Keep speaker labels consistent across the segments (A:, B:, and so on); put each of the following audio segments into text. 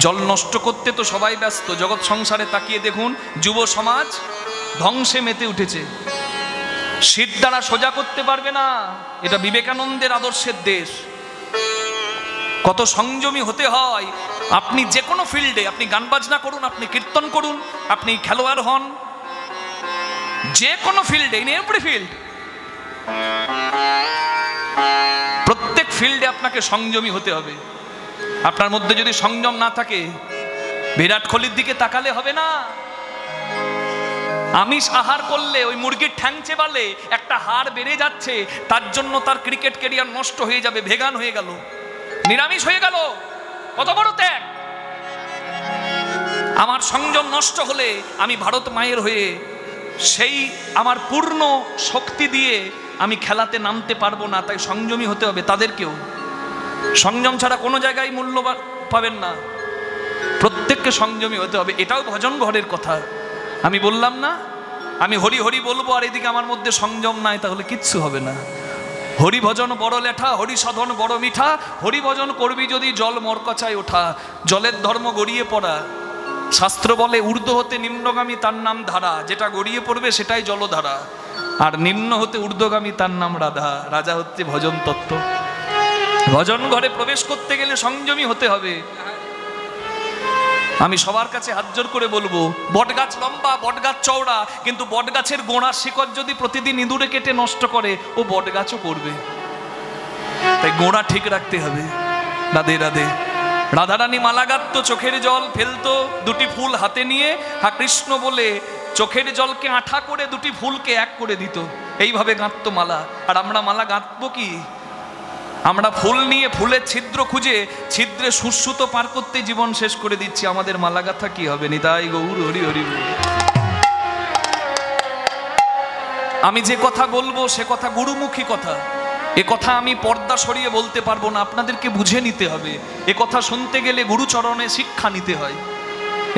A: জল নষ্ট করতে তো সবাই ব্যস্ত। জগৎ সংসারে তাকিয়ে দেখুন, যুব সমাজ ধ্বংসে মেতে উঠেছে। শীত দ্বারা সোজা করতে পারবে না, এটা বিবেকানন্দের আদর্শের দেশ। কত সংযমী হতে হয়। আপনি যে কোনো ফিল্ডে, আপনি গান বাজনা করুন, আপনি কীর্তন করুন, আপনি খেলোয়াড় হন, যে কোনো ফিল্ডে, ইন এভরি ফিল্ড, প্রত্যেক ফিল্ডে আপনাকে সংযমী হতে হবে। আপনার মধ্যে যদি সংযম না থাকে, বিরাট কোহলির দিকে তাকালে হবে না। আমিষ আহার করলে ওই মুরগির ঠ্যাং চেবালে একটা হাড় বেড়ে যাচ্ছে, তার জন্য তার ক্রিকেট ক্যারিয়ার নষ্ট হয়ে যাবে, ভেগান হয়ে গেল, নিরামিষ হয়ে গেল, কত বড় ত্যাগ। আমার সংযম নষ্ট হলে আমি ভারত মায়ের হয়ে সেই আমার পূর্ণ শক্তি দিয়ে আমি খেলাতে নামতে পারবো না। তাই সংযমী হতে হবে তাদেরকেও। সংযম ছাড়া কোনো জায়গায় মূল্য পাবেন না, প্রত্যেককে সংযমী হতে হবে। এটাও ভজন ঘরের কথা। আমি বললাম না, আমি হরি হরি বলবো আর এদিকে আমার মধ্যে সংযম নাই, তাহলে কিচ্ছু হবে না। হরি ভজন বড় লেঠা, হরি সাধন বড় মিঠা, হরি ভজন করবি যদি জল মরকচায় ওঠা। জলের ধর্ম গড়িয়ে পড়া। শাস্ত্র বলে ঊর্ধ্ব হতে নিম্নগামী তার নাম ধারা, যেটা গড়িয়ে পড়বে সেটাই জলধারা, আর নিম্ন হতে ঊর্ধ্বগামী তার নাম রাধা। রাজা হচ্ছে ভজন তত্ত্ব। ভজন ঘরে প্রবেশ করতে গেলে সংযমী হতে হবে। আমি সবার কাছে হাত জোর করে বলবো, বটগাছ লম্বা, বটগাছ চওড়া, কিন্তু বটগাছের গোড়ার শিকড় যদি প্রতিদিন ইঁদুরে কেটে নষ্ট করে, ও বটগাছও করবে। তাই গোড়া ঠিক রাখতে হবে। রাধে রাধে। রাধারানী মালা গাঁথতো, চোখের জল ফেলতো, দুটি ফুল হাতে নিয়ে হা কৃষ্ণ বলে চোখের জলকে আঠা করে দুটি ফুলকে এক করে দিত। এইভাবে গাঁথতো মালা। আর আমরা মালা গাঁথবো কি? আমরা ফুল নিয়ে ফুলের ছিদ্র খুঁজে ছিদ্রে সুসুতো পার করতে জীবন শেষ করে দিচ্ছি। আমাদের মালা গাঁথা কি হবে? নিতাই গৌর হরি হরি। আমি যে কথা বলবো সে কথা গুরুমুখী কথা। এ কথা আমি পর্দা সরিয়ে বলতে পারবো না, আপনাদেরকে বুঝে নিতে হবে। এ কথা শুনতে গেলে গুরুচরণে শিক্ষা নিতে হয়।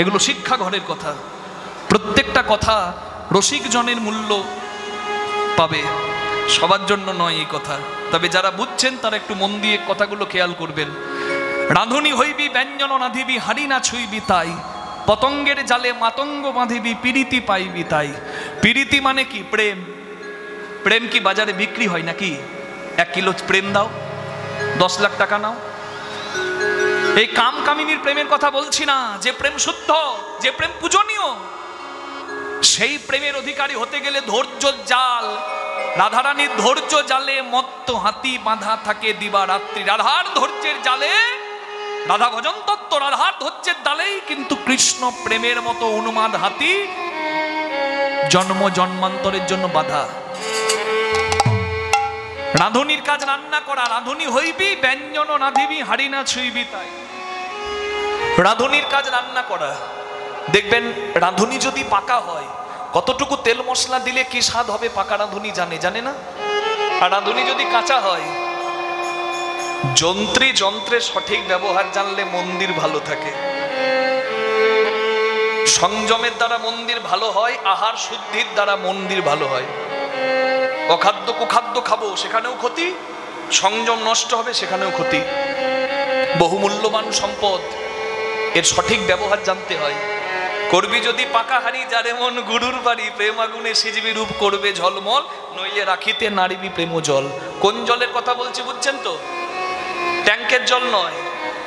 A: এগুলো শিক্ষা ঘরের কথা। প্রত্যেকটা কথা রসিক জনের মূল্য পাবে, সবার জন্য নয় এই কথা। তবে যারা বুঝছেন তারা একটু মন দিয়ে কথাগুলো খেয়াল করবেন। রাঁধুনি হইবি ব্যঞ্জন নাধিবি, হাড়ি না ছুইবি তাই, পতঙ্গের জালে মাতঙ্গ বাঁধিবি, পিরিতি পাইবি তাই। পিরিতি মানে কি? প্রেম। প্রেম কি বাজারে বিক্রি হয় নাকি? 1 কিলো প্রেম দাও, 10 লাখ টাকা নাও। এই কাম কামিনীর প্রেমের কথা বলছি না। যে প্রেম শুদ্ধ, যে প্রেম পূজনীয়, সেই প্রেমের অধিকারী হতে গেলে ধৈর্য জাল। রাধারানীর ধৈর্য জালে মত্ত হাতি বাঁধা থাকে দিবা রাত্রি। রাধার ধৈর্যের জালে, রাধা ভজন তত্ত্ব, রাধার ধৈর্যের জালেই কিন্তু কৃষ্ণ প্রেমের মতো উন্মাদ হাতি জন্ম জন্মান্তরের জন্য বাধা। রাঁধুনির কাজ রান্না করা। রাঁধুনি হইবি ব্যঞ্জন নাধিবি, হাড়ি না ছুঁইবি তাই। রাঁধুনির কাজ রান্না করা। দেখবেন রাঁধুনি যদি পাকা হয়, কতটুকু তেল মশলা দিলে কি স্বাদ হবে পাকা রাঁধুনি জানে না? আর রাঁধুনি যদি কাঁচা হয়, যন্ত্রের সঠিক ব্যবহার জানলে মন্দির ভালো থাকে। সংযমের দ্বারা মন্দির ভালো হয়, আহার শুদ্ধির দ্বারা মন্দির ভালো হয়। অখাদ্য কুখাদ্য খাবো, সেখানেও ক্ষতি। সংযম নষ্ট হবে, সেখানেও ক্ষতি। বহুমূল্যবান সম্পদ, এর সঠিক ব্যবহার জানতে হয়। করবি যদি পাকা হাড়ি, যারে মন গুরুর বাড়ি, প্রেম আগুনে সিজবি রূপ করবে ঝলমল, নইলে রাখিতে নারিবি প্রেম জল। কোন জলের কথা বলছি বুঝছেন তো? ট্যাঙ্কের জল নয়,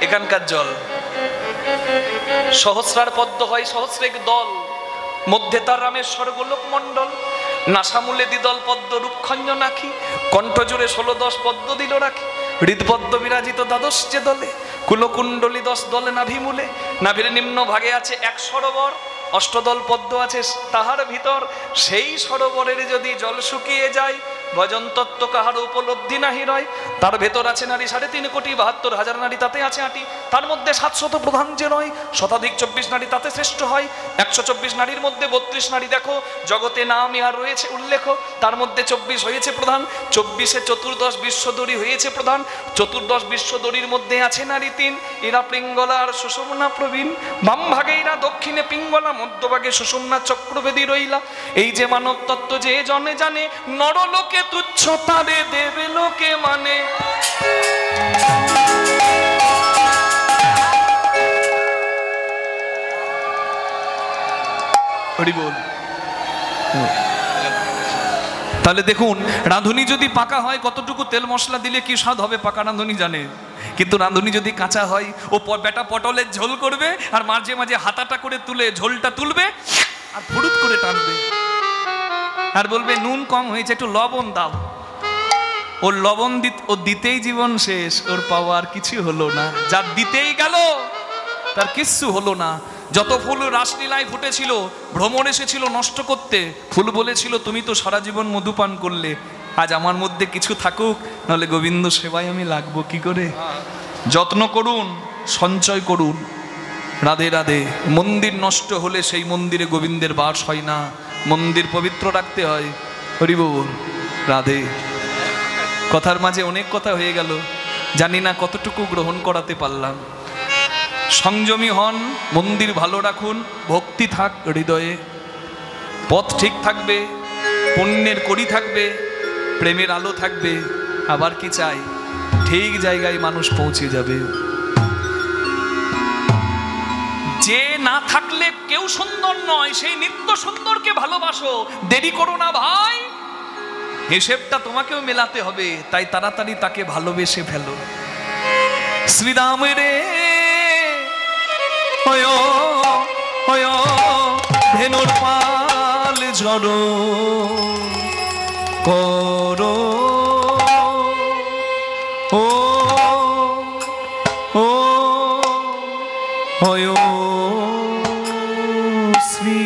A: এখানকার জল। সহস্রার পদ্ম হয় সহস্রেক দল, মধ্যে তার রামেশ্বর গোলক মণ্ডল। নাসামূলে দ্বিদল পদ্ম রূপখঞ্জ নাখি, কণ্ঠ জুড়ে 16-10 পদ্ম দিল রাখি। হৃদপদ্ম বিরাজিত দ্বাদশ যে দলে, কুলকুণ্ডলী 10 দলে নাভিমূলে। নাভির নিম্ন ভাগে আছে 1 সরোবর, 8 দল পদ্ম আছে তাহার ভিতর। সেই সরোবরের যদি জল শুকিয়ে যায়, ভজন তত্ত্ব কাহার উপলব্ধি নাহি রয়। তার ভেতর আছে নারী 3.5 কোটি 72,000 নারী, তাতে আছে 8টি। তার মধ্যে 700 প্রধান যে নয়, শতাধিক 24 নারী তাতে শ্রেষ্ঠ হয়। 124 নারীর মধ্যে 32 নারী দেখো জগতে নাম ইহার রয়েছে উল্লেখ। তার মধ্যে 24 হয়েছে প্রধান। 24-এ 14 বিশ্বদরী হয়েছে প্রধান। 14 বিশ্বদরীর মধ্যে আছে নারী 3, এরা পিঙ্গলা আর সুষুম্না প্রবীণ। বাম ভাগে এরা, দক্ষিণে পিঙ্গলা, মধ্যভাগে সুষুম্না চক্রবেদী রইলা। এই যে মানব তত্ত্ব যে জনে জানে, নরলোকে তুচ্ছ তারে দেবে লোকে মানে। হরি বল। তাহলে দেখুন, রাঁধুনি যদি পাকা হয়, কতটুকু তেল মশলা দিলে কি স্বাদ হবে পাকা রাঁধুনি জানে। কিন্তু রাঁধুনি যদি কাঁচা হয়, ও বেটা পটলের ঝোল করবে আর মাঝে মাঝে হাতাটা করে তুলে ঝোলটা তুলবে আর ফুরুত করে টানবে আর বলবে নুন কম হয়েছে, একটু লবণ দাও। ওর লবণ দিতেই জীবন শেষ, ওর পাওয়ার কিছু হলো না। যার দিতেই গেল তার কিচ্ছু হলো না। যত ফুল রাসলীলায় ফুটেছিল, ভ্রমণ এসেছিল নষ্ট করতে, ফুল বলেছিল তুমি তো সারা জীবন মধুপান করলে, আজ আমার মধ্যে কিছু থাকুক, নাহলে গোবিন্দ সেবায় আমি লাগবো কি করে। যত্ন করুন, সঞ্চয় করুন। রাধে রাধে। মন্দির নষ্ট হলে সেই মন্দিরে গোবিন্দের বাস হয় না, মন্দির পবিত্র রাখতে হয়। হরি বল। রাধে। কথার মাঝে অনেক কথা হয়ে গেল, জানি না কতটুকু গ্রহণ করাতে পারলাম। সংযমী হন, মন্দির ভালো রাখুন, ভক্তি থাক হৃদয়ে, পথ ঠিক থাকবে, পুণ্যের কড়ি থাকবে, প্রেমের আলো থাকবে। আবার কি চাই, ঠিক জায়গায় মানুষ পৌঁছে যাবে। যে না থাকলে কেউ সুন্দর নয়, সেই নিত্য সুন্দরকে ভালোবাসো। দেরি করো না ভাই, হিসেবটা তোমাকেও মেলাতে হবে, তাই তাড়াতাড়ি তাকে ভালোবেসে ফেলো। শ্রীরাম রে ধেনুর পাল ঝড়ো করো, ও ও হয় শ্রী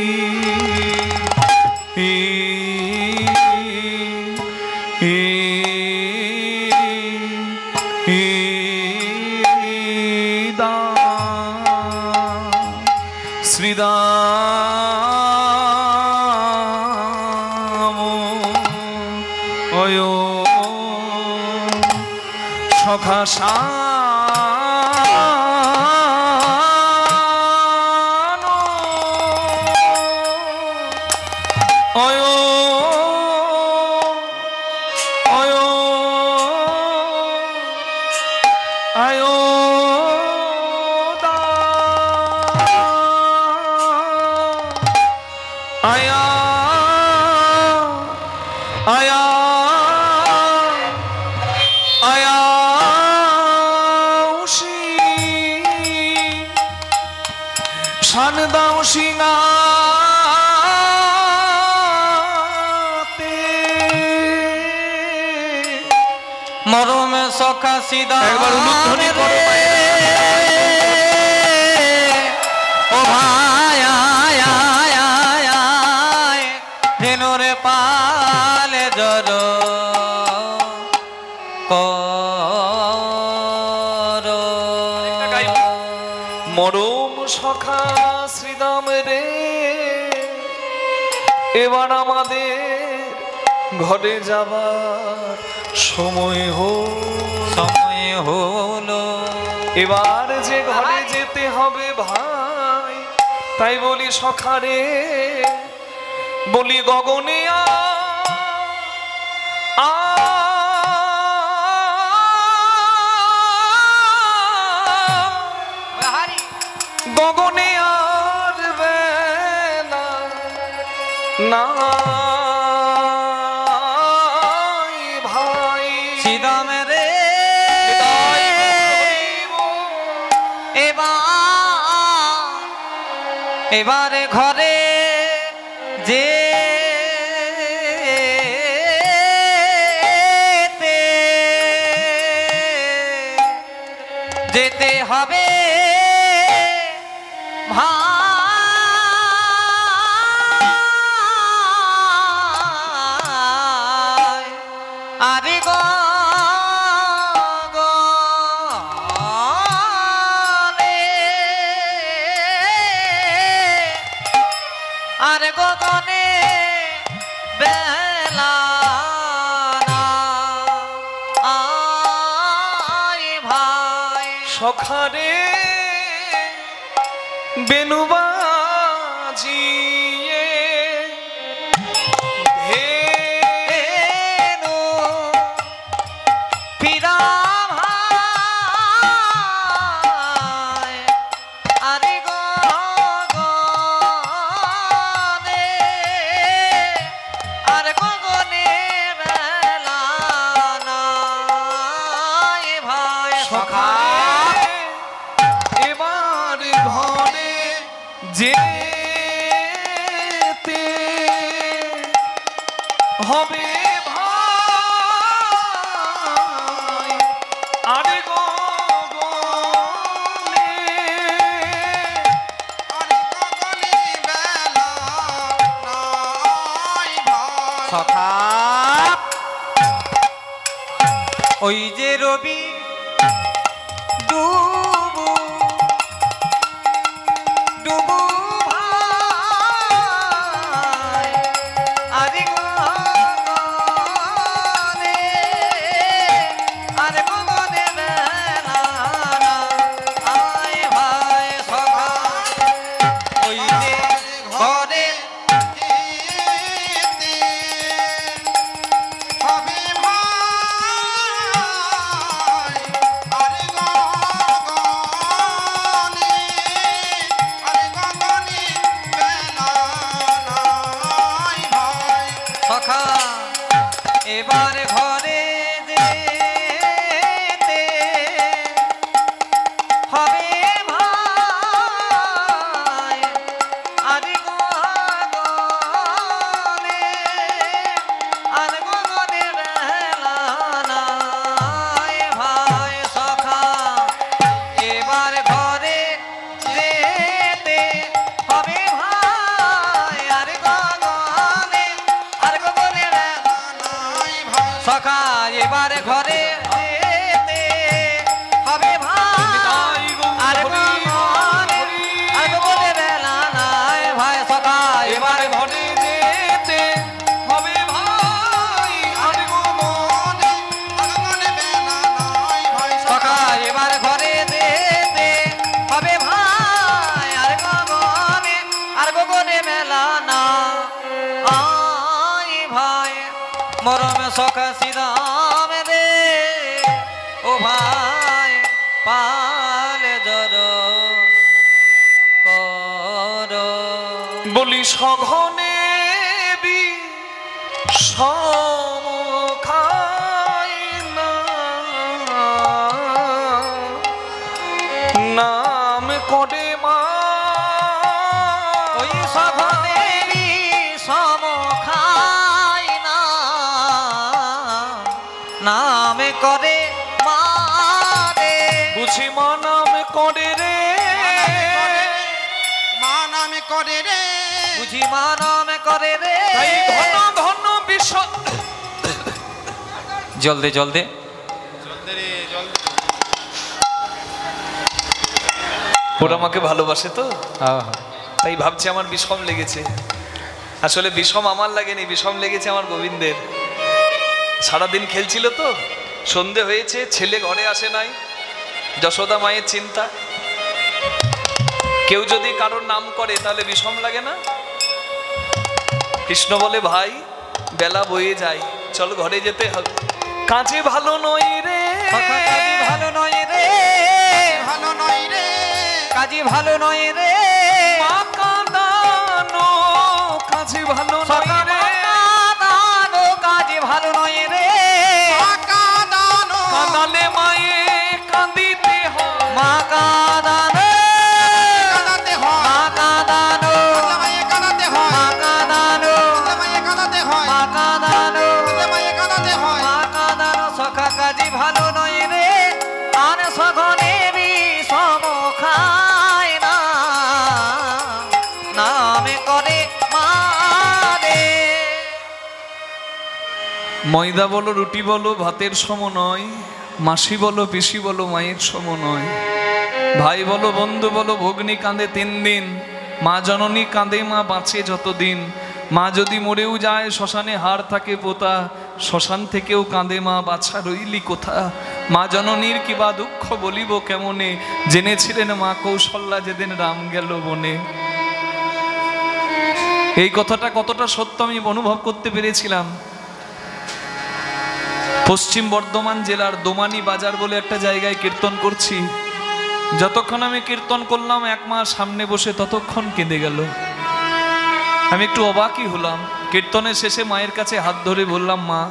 A: শ্রীরাম অয় সখা শান অয় অয় আয় আয়া আয়া আয়া শান দাও সিনাতে
B: মরমে সখা সিদা।
A: একবার উলুধ্বনি করো
B: ও ভাই আয় আয় আয় আয় ধেনুরে পালে জড় করো।
A: মরম সখা শ্রীরাম রে, এবার আমাদের ঘরে যাবার সময়
B: হলো।
A: এবার যে ঘরে যেতে হবে ভাই, তাই বলি সখারে, বলি গগনে গগনে আর বেলা না ভাই।
B: সিদাম রে এবারে ঘরে যে যেতে হবে ভাই। আরে গো আরে গগনে বেলা আয় ভাই।
A: সখারে বেনু বাজিয়ে
B: ধেনু ফিরা ভাই। আরে গগনে
A: যেতে হবে ভাই আরে গগনে
B: সখা ওই যে রবি ডুবু ডুবু ভাই আরে গগনে আরে গগনে বেলা আয় ভাই সখা ওই যে ঘরে সখা এবার ঘরে যেতে হবে ভাই আরে গগনে আরে গগনে বেলা নাই ভাই সখা এবার ঘরে যেতে হবে ভাই আরে গগনে আরে গগনে বেলা নাই ভাই সখা এবার ঘরে যেতে হবে ভাই আরে গগনে আরে গগনে বেলা নাই ভাই সখা এবার
A: ঘরে যেতে হবে ভাই আরে গগনে
B: সখা এবার ঘরে যেতে হবে ভাই আর গগনে মেলা না আই ভাই মরমে সখা সিদাম রে ও ভাই পালে জর কর
A: বলি সঘনে সমখাই না নাম করে মা
B: ওই সঘনেরই সম খাই না নামে করে মারে
A: বুঝি মা নাম করে রে
C: মা নামে করে রে
B: বুঝি মা নামে করে রে
A: তাই ঘন ঘন বিষ
B: জলদি জলদি
C: জলদি রে জলদি
A: ওরা আমাকে ভালোবাসে তো তাই ভাবছি আমার বিষম লেগেছে আসলে বিষম আমার লাগেনি বিষম লেগেছে আমার গোবিন্দের সারাদিন খেলছিল তো সন্ধে হয়েছে ছেলে ঘরে আসে নাই যশোদা মায়ের চিন্তা কেউ যদি কারোর নাম করে তাহলে বিষম লাগে না কৃষ্ণ বলে ভাই বেলা বয়ে যায় চল ঘরে যেতে হবে কাজে ভালো নয় রে
B: সখা কাজী ভালো নয় রে
C: ভালো নয় রে
B: কাজী ভালো নয় রে
A: মা কাঁদানো কাজে ভালো
B: সখা
A: নয় রে
B: দানো কাজী ভালো নয় রে
C: কাঁদানো
A: কাঁদালে মায়ে কাঁদিতে হয়
B: মা কাদানো
C: কাঁদাতে হয়
B: মা কাদানো
C: মায়ে কাঁদাতে হয়
B: মা কাদানো
C: মায়ে কাঁদাতে হয়
B: মা কাদানো
C: মায়ে কাঁদাতে হয়
B: মা কাদানো সখা কাজী ভালো নয় রে আর সঘনেরই সম খায় না নামে করে মারে
A: ময়দা বলো রুটি বলো ভাতের সম নয় মাসি বলো পিসি বলো মায়ের সম নয় ভাই বলো বন্ধু বলো ভগ্নি কাঁদে 3 দিন মা জননী কাঁদে মা বাঁচে যতদিন মা যদি মরেও যায় শ্মশানে হাড় থাকে পোতা শ্মশান থেকেও কাঁদে মা বাছা রইলি কোথা মা জননীর কিবা দুঃখ বলিব কেমনে জেনেছিলেন মা কৌশল্যা যেদিন রাম গেল বনে এই কথাটা কতটা সত্য আমি অনুভব করতে পেরেছিলাম পশ্চিম বর্ধমান জেলার দোমানি বাজার বলে একটা জায়গায় কীর্তন করছি যতক্ষণ আমি কীর্তন করলাম এক মা সামনে বসে ততক্ষণ কেঁদে গেল আমি একটু অবাকই হলাম কীর্তনের শেষে মায়ের কাছে হাত ধরে বললাম মা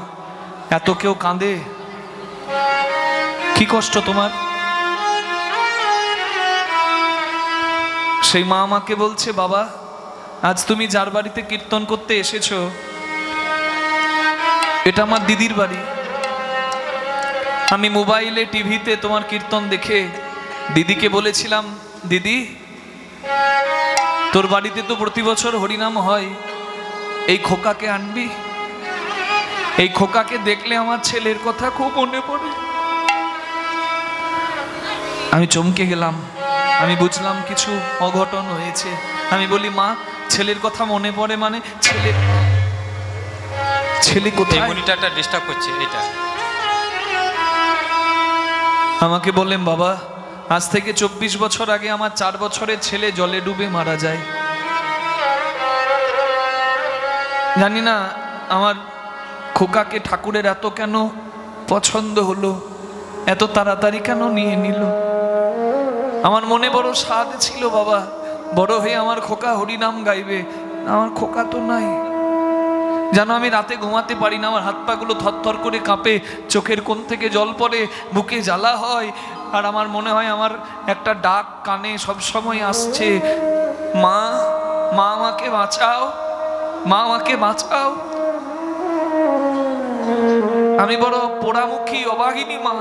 A: এত কেউ কাঁদে কি কষ্ট তোমার সেই মা আমাকে বলছে, বাবা আজ তুমি যার বাড়িতে কীর্তন করতে এসেছো এটা আমার দিদির বাড়ি। আমি মোবাইলে টিভিতে তোমার কীর্তন দেখে দিদিকে বলেছিলাম, দিদি তোর বাড়িতে তো প্রতি বছর হরিনাম হয়, এই খোকাকে আনবি? এই খোকাকে দেখলে আমার ছেলের কথা খুব মনে পড়ে। আমি চমকে গেলাম, আমি বুঝলাম কিছু অঘটন হয়েছে। আমি বলি, মা ছেলের কথা মনে পড়ে মানে? ছেলে কোথায়?
D: মনিটরটা ডিস্টার্ব করছে এটা।
A: আমাকে বললেন, বাবা আজ থেকে 24 বছর আগে আমার 4 বছরের ছেলে জলে ডুবে মারা যায়। জানি না আমার খোকাকে ঠাকুরের এত কেন পছন্দ হলো, এত তাড়াতাড়ি কেন নিয়ে নিল। আমার মনে বড় স্বাদ ছিল, বাবা বড় হয়ে আমার খোকা হরিনাম গাইবে। আমার খোকা তো নাই। জানো আমি রাতে ঘুমাতে পারি না, আমার হাত পাগুলো থরথর করে কাঁপে, চোখের কোণ থেকে জল পড়ে, বুকে জ্বালা হয়, আর আমার মনে হয় আমার একটা ডাক কানে সবসময় আসছে, মা মা আমাকে বাঁচাও, মা আমাকে বাঁচাও। আমি বড় পোড়ামুখী অবাহিনী মা।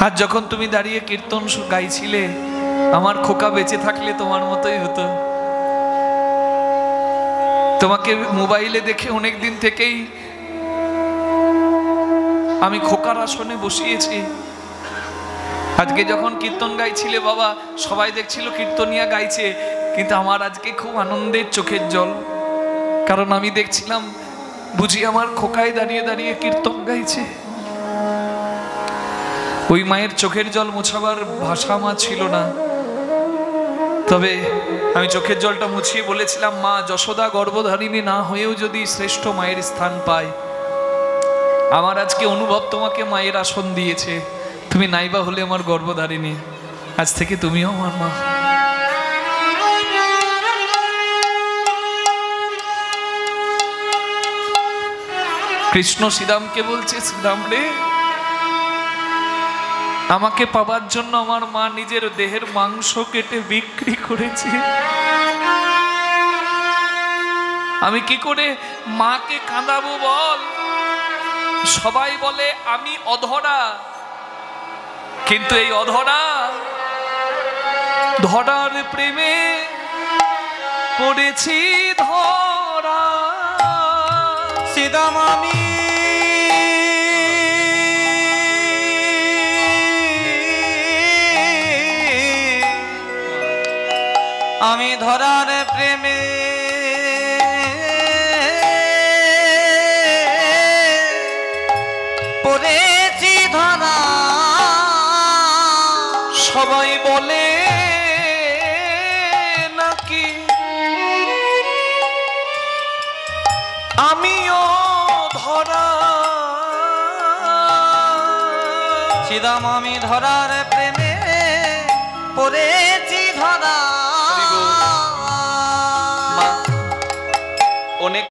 A: আর যখন তুমি দাঁড়িয়ে কীর্তন গাইছিলে, আমার খোকা বেঁচে থাকলে তোমার মতোই হতো। তোমাকে মোবাইলে দেখে অনেক দিন থেকেই আমি খোকার আসনে বসিয়েছি। আজকে যখন কীর্তন গাইছিলে বাবা, সবাই দেখছিল কীর্তনিয়া গাইছে, কিন্তু আমার আজকে খুব আনন্দের চোখের জল, কারণ আমি দেখছিলাম বুঝি আমার খোকায় দাঁড়িয়ে দাঁড়িয়ে কীর্তন গাইছে। ওই মায়ের চোখের জল মোছাবার ভাষা আমার ছিল না, তবে আমি চোখের জলটা মুছিয়ে বলেছিলাম, মা যশোদা গর্ভধারিণী না হয়েও যদি শ্রেষ্ঠ মায়ের স্থান পায়, আমার আজকে অনুভব তোমাকে মায়ের আসন দিয়েছে, তুমি নাইবা হলে আমার গর্ভধারিণী, আজ থেকে তুমিও আমার মা। কৃষ্ণ শ্রীরামকে বলছে, শ্রীরাম রে, আমাকে পাবার জন্য আমার মা নিজের দেহের মাংস কেটে বিক্রি করেছে। আমি কি করে মাকে কাঁদাবো বল? সবাই বলে আমি অধরা, কিন্তু এই অধরা ধরার প্রেমে পড়েছি ধরা।
B: শ্রীরাম আমি ধরার প্রেমে পড়েছি ধরা।
A: সবাই বলে নাকি আমিও ধরা।
B: শ্রীরাম আমি ধরার প্রেমে পড়েছি ধরা।